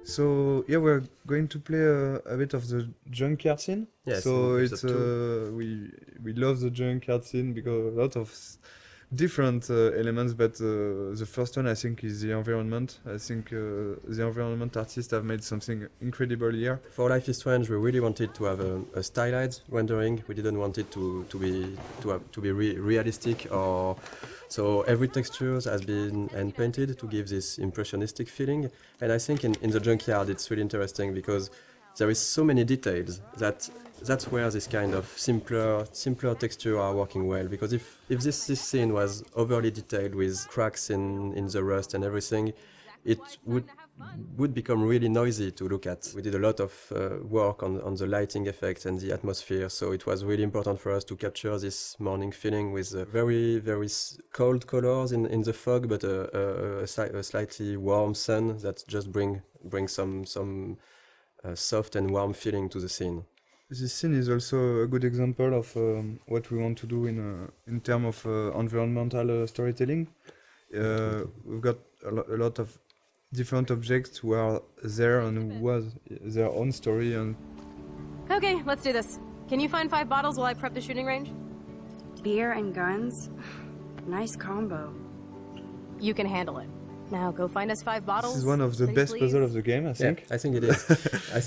So yeah, we're going to play a bit of the junkyard scene. Yes, So in it's episode we love the junkyard scene because a lot of different elements. But the first one I think is the environment. I think the environment artists have made something incredible here. For Life is Strange, we really wanted to have a stylized rendering. We didn't want it to be realistic, or so every texture has been hand painted to give this impressionistic feeling. And I think in the junkyard it's really interesting because there is so many details that's where this kind of simpler texture are working well. Because if this scene was overly detailed with cracks in the rust and everything, it would become really noisy to look at. We did a lot of work on the lighting effects and the atmosphere, so it was really important for us to capture this morning feeling with very cold colors in the fog, but a slightly warm sun that just bring some soft and warm feeling to the scene. This scene is also a good example of what we want to do in terms of environmental storytelling. We've got a lot of different objects who are there and who was their own story. And Okay, let's do this. Can you find 5 bottles while I prep the shooting range? Beer and guns? Nice combo. You can handle it. Now go find us 5 bottles. this is one of the pretty best please. puzzles of the game, I think. Yeah, I think it is. I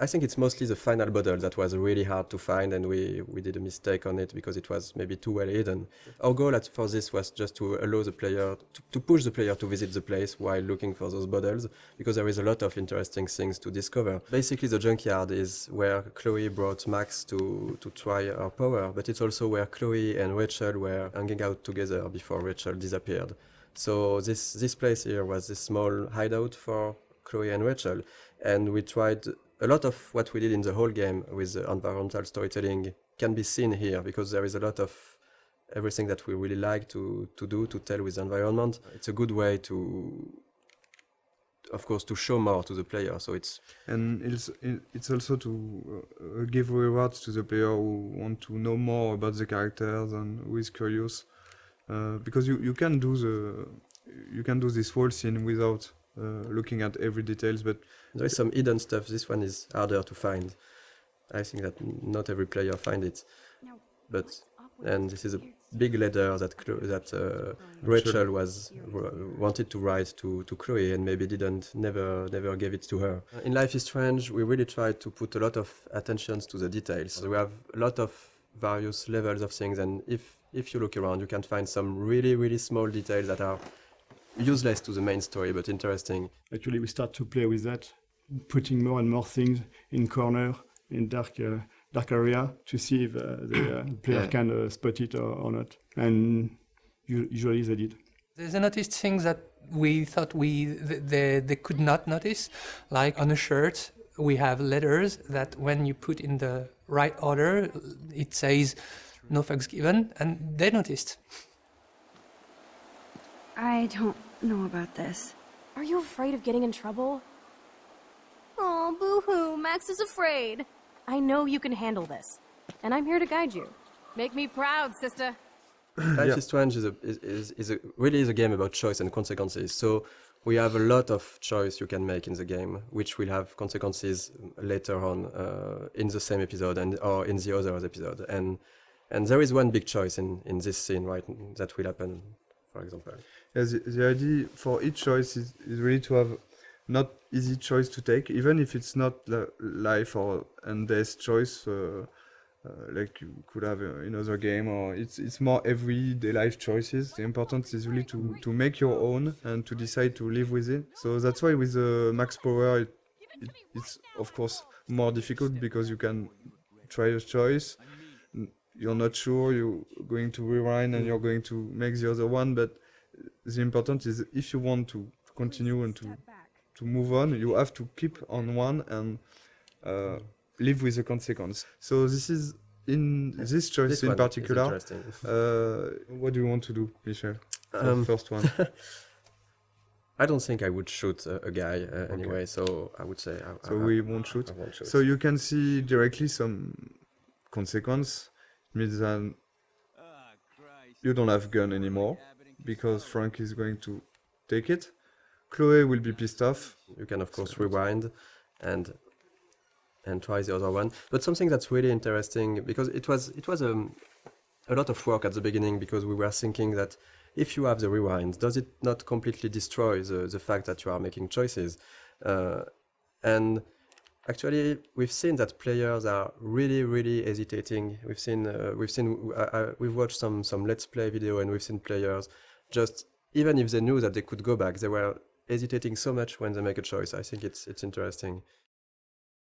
think it's mostly the final bottle that was really hard to find, and we did a mistake on it because it was maybe too well hidden. Our goal for this was just to allow the player to push the player to visit the place while looking for those bottles, because there is a lot of interesting things to discover. Basically, the junkyard is where Chloe brought Max to try her power, but it's also where Chloe and Rachel were hanging out together before Rachel disappeared. So this place here was this small hideout for Chloe and Rachel, and we tried a lot of what we did in the whole game with environmental storytelling can be seen here, because there is a lot of everything that we really like to do, to tell with the environment. It's a good way of course, to show more to the player. So it's also to give rewards to the player who want to know more about the characters and who is curious. Because you can do this whole scene without looking at every details, but there is some hidden stuff. This one is harder to find. I think that not every player find it. And this is a big letter that Rachel wanted to write to Chloe, and maybe never gave it to her. In Life is Strange, we really tried to put a lot of attention to the details. So we have a lot of various levels of things, and if you look around, you can find some really small details that are useless to the main story, but interesting. Actually, we start to play with that, putting more and more things in corner, in dark area, to see if the player can spot it or not. And usually they did. There's a noticed things that we thought they could not notice, like on a shirt we have letters that when you put in the right order, it says no fucks given, and they noticed. I don't know about this. Are you afraid of getting in trouble? Oh, boo-hoo, Max is afraid. I know you can handle this, and I'm here to guide you. Make me proud, sister. Life is Strange is a game about choice and consequences. So we have a lot of choice you can make in the game, which will have consequences later on in the same episode or in the other episode. And there is one big choice in this scene, right, that will happen, for example. Yeah, the idea for each choice is really to have not easy choice to take, even if it's not life or and death choice, like you could have in other game, or it's more everyday life choices. The important is really to make your own and to decide to live with it. So that's why with the max power, it's of course more difficult, because you can try a choice. You're not sure, you're going to rewind and you're going to make the other one, but the important is if you want to continue and to move on, you have to keep on one and live with the consequence. So this is in this choice in particular. What do you want to do, Michel? The first one. I don't think I would shoot a guy anyway, so I would say... we won't shoot. I won't shoot. So you can see directly some consequence. It means that you don't have gun anymore, because Frank is going to take it. Chloe will be pissed off. You can of course rewind and try the other one. But something that's really interesting, because it was a lot of work at the beginning, because we were thinking that if you have the rewind, does it not completely destroy the fact that you are making choices? And actually, we've seen that players are really hesitating. We've watched some Let's Play video, and we've seen players just, even if they knew that they could go back, they were hesitating so much when they make a choice. I think it's interesting.